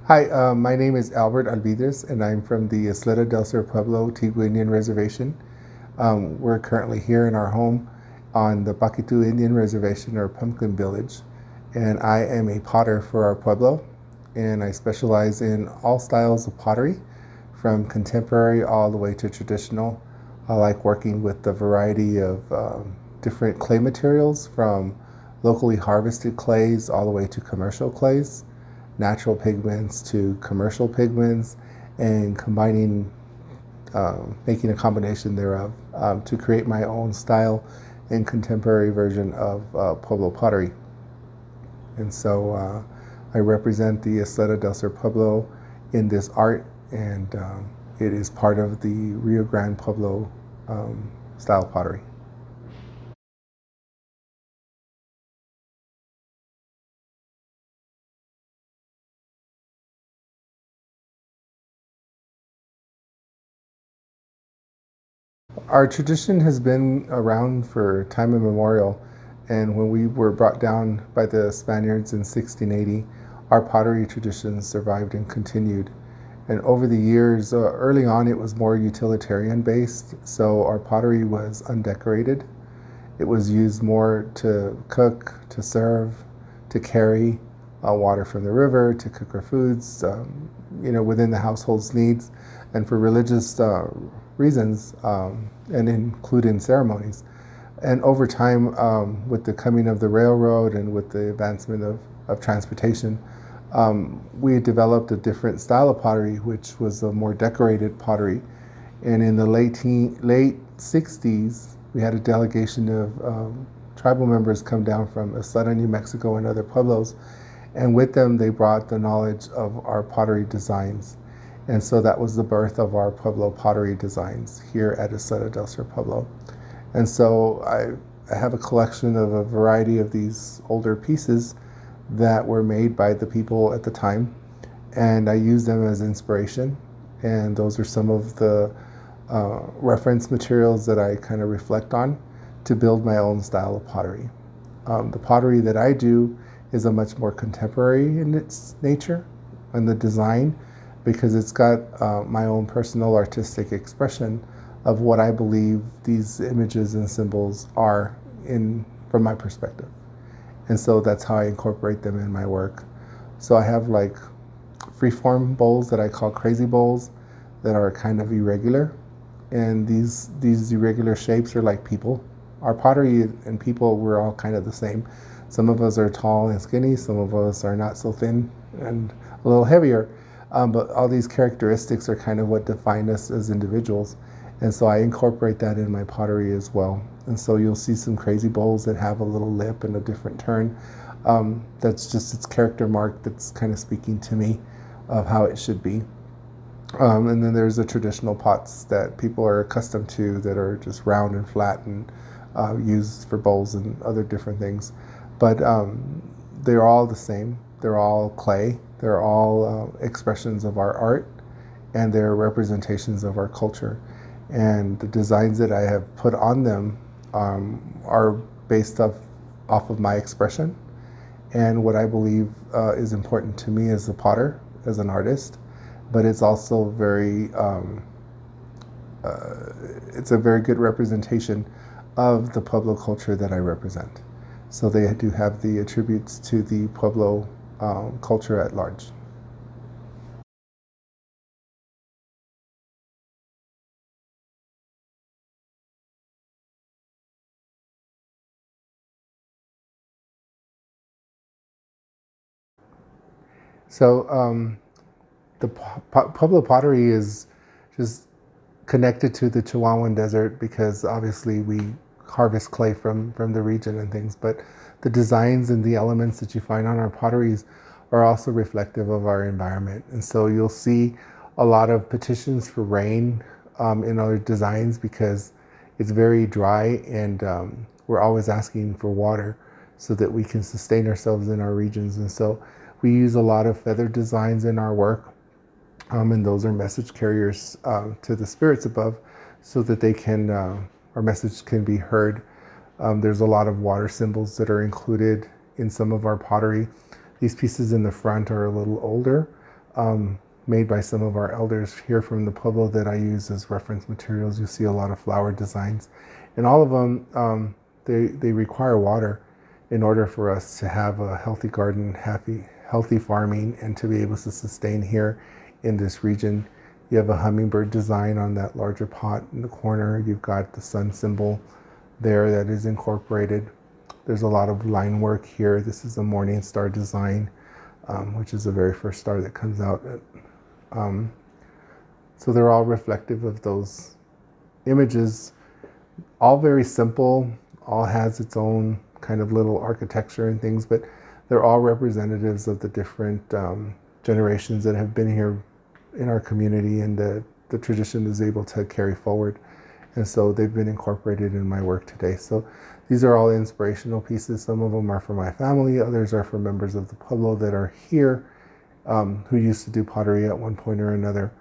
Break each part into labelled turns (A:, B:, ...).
A: Hi, my name is Albert Alvidrez, and I'm from the Ysleta del Sur Pueblo Tigu Indian Reservation. We're currently here in our home on the Paquitu Indian Reservation, or Pumpkin Village, and I am a potter for our pueblo, and I specialize in all styles of pottery, from contemporary all the way to traditional. I like working with the variety of different clay materials, from locally harvested clays all the way to commercial clays, natural pigments to commercial pigments, and combining, making a combination thereof to create my own style and contemporary version of Pueblo pottery. And so I represent the Ysleta del Sur Pueblo in this art, and it is part of the Rio Grande Pueblo style pottery. Our tradition has been around for time immemorial, and when we were brought down by the Spaniards in 1680, our pottery traditions survived and continued. And over the years, early on, it was more utilitarian based, so our pottery was undecorated. It was used more to cook, to serve, to carry water from the river, to cook our foods, within the household's needs, and for religious reasons, and include in ceremonies. And over time, with the coming of the railroad and with the advancement of transportation, we developed a different style of pottery, which was a more decorated pottery. And in the late 60s, we had a delegation of tribal members come down from Ysleta, New Mexico, and other pueblos. And with them, they brought the knowledge of our pottery designs. And so that was the birth of our Pueblo pottery designs here at Ysleta del Sur Pueblo. And so I have a collection of a variety of these older pieces that were made by the people at the time, and I use them as inspiration. And those are some of the reference materials that I kind of reflect on to build my own style of pottery. The pottery that I do is a much more contemporary in its nature and the design, because it's got my own personal artistic expression of what I believe these images and symbols are from my perspective. And so that's how I incorporate them in my work. So I have like freeform bowls that I call crazy bowls that are kind of irregular. And these irregular shapes are like people. Our pottery and people, we're all kind of the same. Some of us are tall and skinny, some of us are not so thin and a little heavier. But all these characteristics are kind of what define us as individuals. And so I incorporate that in my pottery as well. And so you'll see some crazy bowls that have a little lip and a different turn. That's just its character mark that's kind of speaking to me of how it should be. And then there's the traditional pots that people are accustomed to that are just round and flat and used for bowls and other different things. But they're all the same. They're all clay. They're all expressions of our art, and they're representations of our culture. And the designs that I have put on them are based off of my expression and what I believe is important to me as a potter, as an artist. But it's also it's a very good representation of the Pueblo culture that I represent. So they do have the attributes to the Pueblo culture at large. So the Pueblo pottery is just connected to the Chihuahuan Desert because obviously we harvest clay from the region and things, but the designs and the elements that you find on our potteries are also reflective of our environment. And so you'll see a lot of petitions for rain in our designs because it's very dry, and we're always asking for water so that we can sustain ourselves in our regions. And so we use a lot of feather designs in our work, and those are message carriers to the spirits above so that they can, our message can be heard. There's a lot of water symbols that are included in some of our pottery. These pieces in the front are a little older, made by some of our elders here from the Pueblo that I use as reference materials. You see a lot of flower designs, and all of them, they require water in order for us to have a healthy garden, healthy farming, and to be able to sustain here in this region. You have a hummingbird design on that larger pot in the corner. You've got the sun symbol there that is incorporated. There's a lot of line work here. This is a morning star design, which is the very first star that comes out. So they're all reflective of those images, all very simple, all has its own kind of little architecture and things, but they're all representatives of the different generations that have been here in our community, and the tradition is able to carry forward. And so they've been incorporated in my work today. So these are all inspirational pieces. Some of them are for my family, others are for members of the Pueblo that are here, who used to do pottery at one point or another.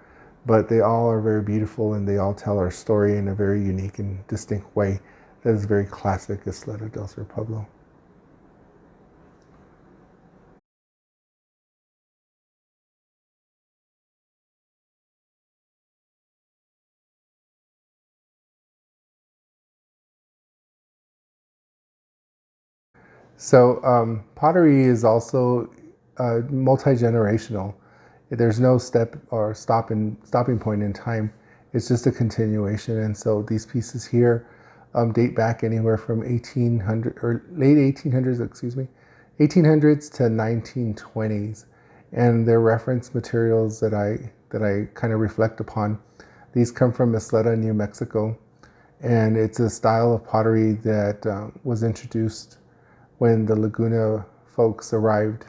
A: But they all are very beautiful, and they all tell our story in a very unique and distinct way that is very classic Ysleta del Sur Pueblo. So pottery is also multi-generational. There's no step or stopping point in time. It's just a continuation. And so these pieces here date back anywhere from 1800 or late 1800s, 1800s to 1920s, and they're reference materials that I kind of reflect upon. These come from Ysleta, New Mexico, and it's a style of pottery that was introduced when the Laguna folks arrived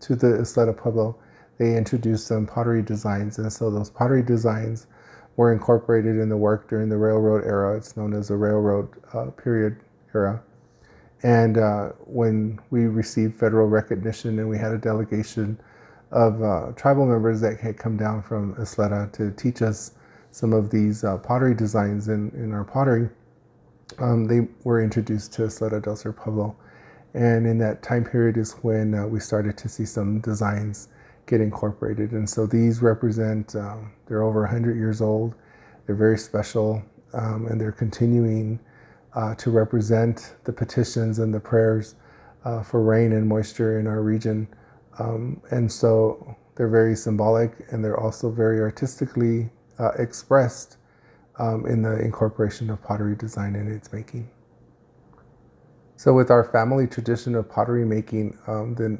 A: to the Ysleta Pueblo. They introduced some pottery designs, and so those pottery designs were incorporated in the work during the railroad era. It's known as the railroad period era. And when we received federal recognition, and we had a delegation of tribal members that had come down from Ysleta to teach us some of these pottery designs in our pottery, they were introduced to Ysleta del Sur Pueblo. And in that time period is when we started to see some designs get incorporated. And so these represent, they're over 100 years old, they're very special, and they're continuing to represent the petitions and the prayers for rain and moisture in our region. And so they're very symbolic, and they're also very artistically expressed in the incorporation of pottery design in its making. So with our family tradition of pottery making, the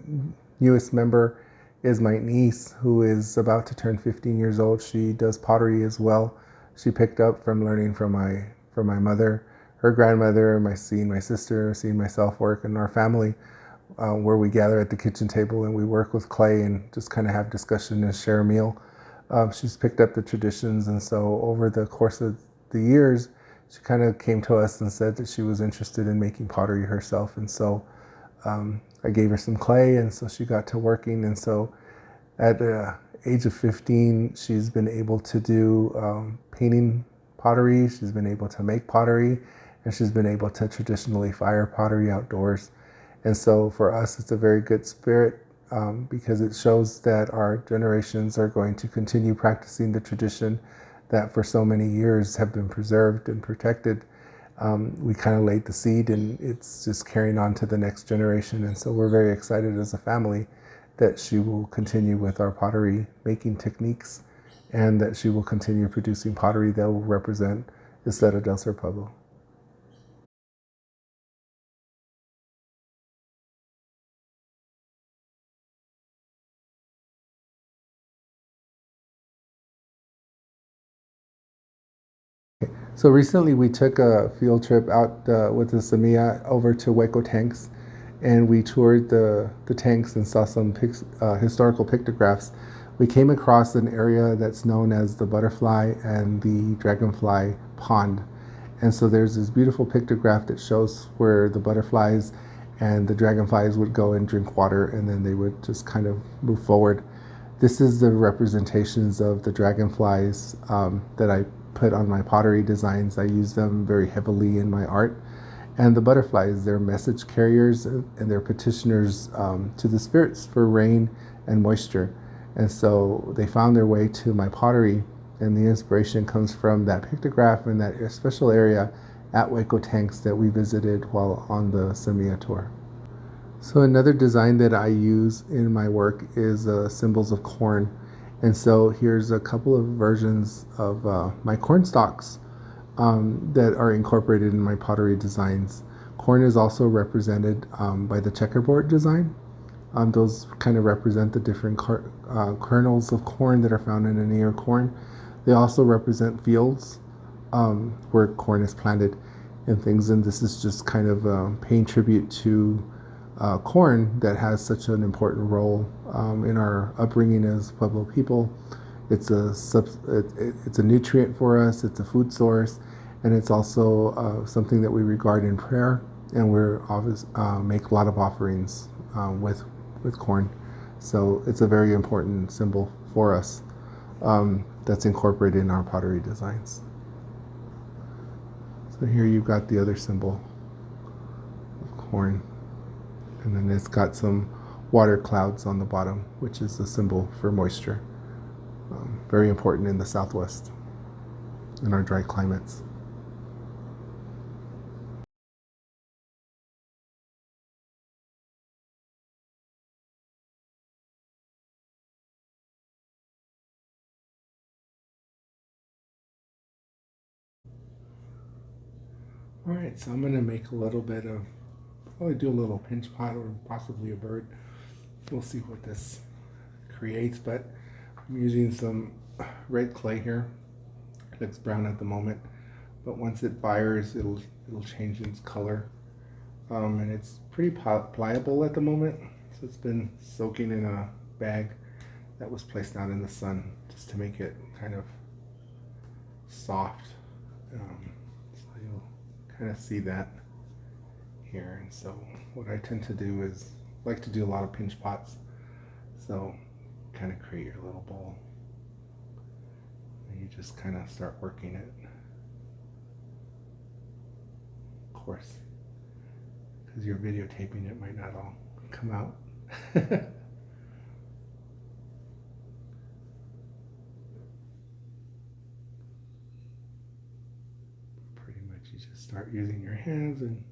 A: newest member is my niece, who is about to turn 15 years old. She does pottery as well. She picked up from learning from my mother, her grandmother, seeing my sister, seeing myself work, and our family, where we gather at the kitchen table and we work with clay and just kind of have discussion and share a meal. She's picked up the traditions, and so over the course of the years, she kind of came to us and said that she was interested in making pottery herself. And so I gave her some clay, and so she got to working. And so at the age of 15, she's been able to do painting pottery, she's been able to make pottery, and she's been able to traditionally fire pottery outdoors. And so for us, it's a very good spirit because it shows that our generations are going to continue practicing the tradition that for so many years have been preserved and protected. We kind of laid the seed, and it's just carrying on to the next generation. And so we're very excited as a family that she will continue with our pottery making techniques, and that she will continue producing pottery that will represent Ysleta del Sur Pueblo. So recently we took a field trip out with the Semilla over to Hueco tanks, and we toured the tanks and saw some historical pictographs. We came across an area that's known as the Butterfly and the Dragonfly Pond. And so there's this beautiful pictograph that shows where the butterflies and the dragonflies would go and drink water, and then they would just kind of move forward. This is the representations of the dragonflies that I put on my pottery designs. I use them very heavily in my art. And the butterflies, they're message carriers and they're petitioners to the spirits for rain and moisture. And so they found their way to my pottery, and the inspiration comes from that pictograph in that special area at Hueco Tanks that we visited while on the Semilla tour. So another design that I use in my work is symbols of corn. And so here's a couple of versions of my corn stalks that are incorporated in my pottery designs. Corn is also represented by the checkerboard design. Those kind of represent the different kernels of corn that are found in an ear of corn. They also represent fields where corn is planted and things. And this is just kind of paying tribute to corn that has such an important role in our upbringing as Pueblo people. It's a nutrient for us. It's a food source, and it's also something that we regard in prayer. And we're make a lot of offerings with corn. So it's a very important symbol for us that's incorporated in our pottery designs. So here you've got the other symbol of corn. And then it's got some water clouds on the bottom, which is a symbol for moisture. Very important in the Southwest, in our dry climates. All right, so I'm gonna make a little bit of, probably do a little pinch pot or possibly a bird. We'll see what this creates, but I'm using some red clay here. It looks brown at the moment, but once it fires, it'll change its color. And it's pretty pliable at the moment, so it's been soaking in a bag that was placed out in the sun just to make it kind of soft. So you'll kind of see that here. And so what I tend to do is like to do a lot of pinch pots, so kind of create your little bowl and you just kind of start working it. Of course, because you're videotaping, it might not all come out. Pretty much you just start using your hands, and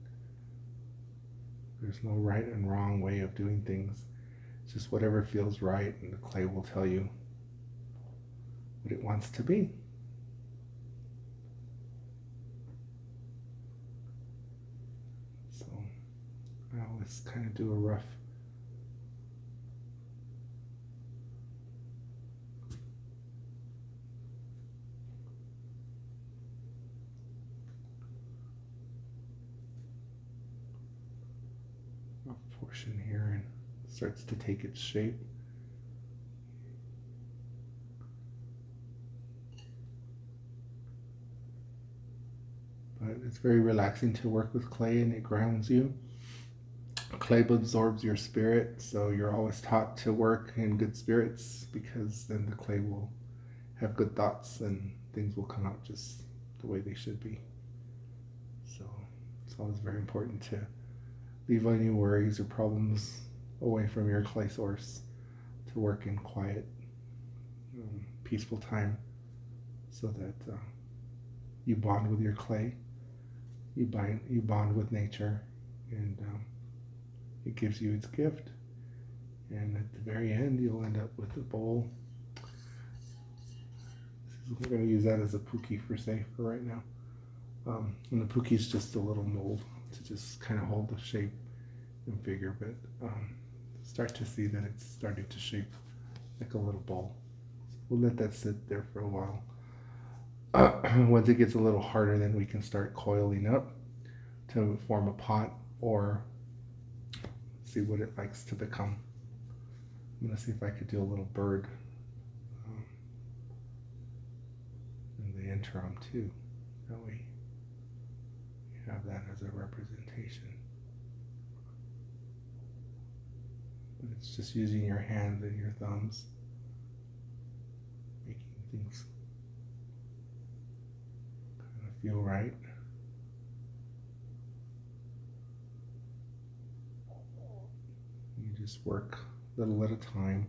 A: there's no right and wrong way of doing things. It's just whatever feels right, and the clay will tell you what it wants to be. So I always kind of do a rough portion here, and it starts to take its shape. But it's very relaxing to work with clay, and it grounds you. Clay absorbs your spirit, so you're always taught to work in good spirits, because then the clay will have good thoughts and things will come out just the way they should be. So it's always very important to leave any worries or problems away from your clay source, to work in quiet, peaceful time, so that you bond with your clay, you bond with nature, and it gives you its gift. And at the very end, you'll end up with a bowl. We're going to use that as a puki for safe for right now. And the puki is just a little mold to just kind of hold the shape and figure, but start to see that it's starting to shape like a little bowl. So we'll let that sit there for a while. Once it gets a little harder, then we can start coiling up to form a pot or see what it likes to become. I'm going to see if I could do a little bird in the interim too. That way you have that as a representation. But it's just using your hands and your thumbs, making things kind of feel right. You just work a little at a time.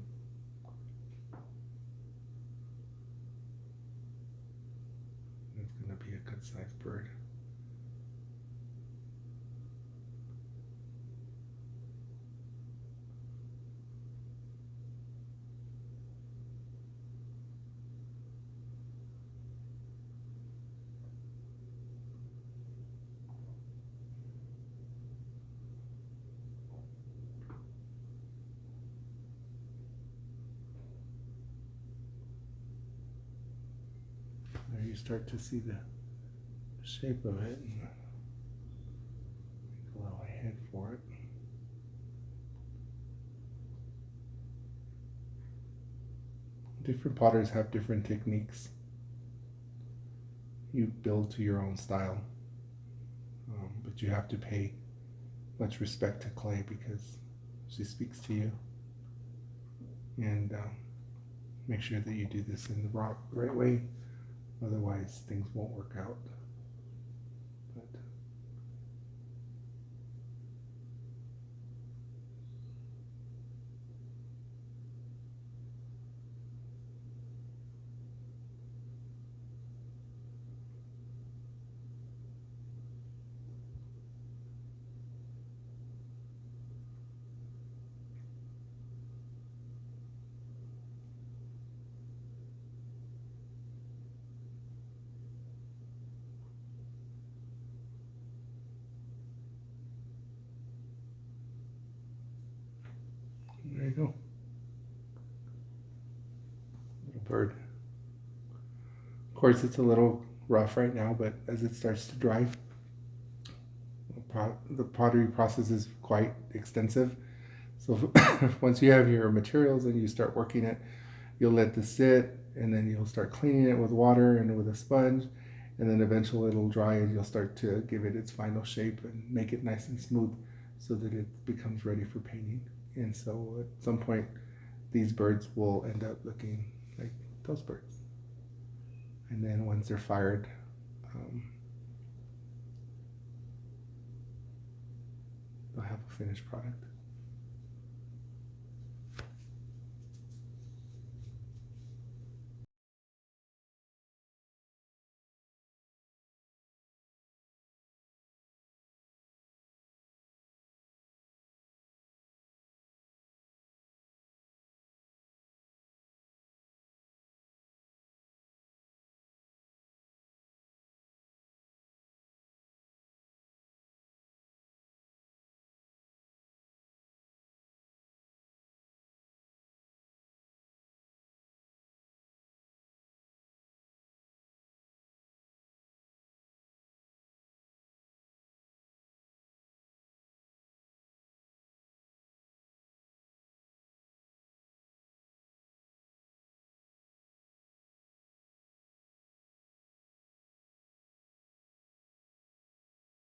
A: you start to see the shape of it. And make a little head for it. Different potters have different techniques. You build to your own style, but you have to pay much respect to clay because she speaks to you. And make sure that you do this in the right way, otherwise things won't work out. But there you go. Little bird. Of course, it's a little rough right now, but as it starts to dry, the pottery process is quite extensive. So once you have your materials and you start working it, you'll let this sit, and then you'll start cleaning it with water and with a sponge, and then eventually it'll dry and you'll start to give it its final shape and make it nice and smooth so that it becomes ready for painting. And so at some point, these birds will end up looking like those birds. And then once they're fired, they'll have a finished product.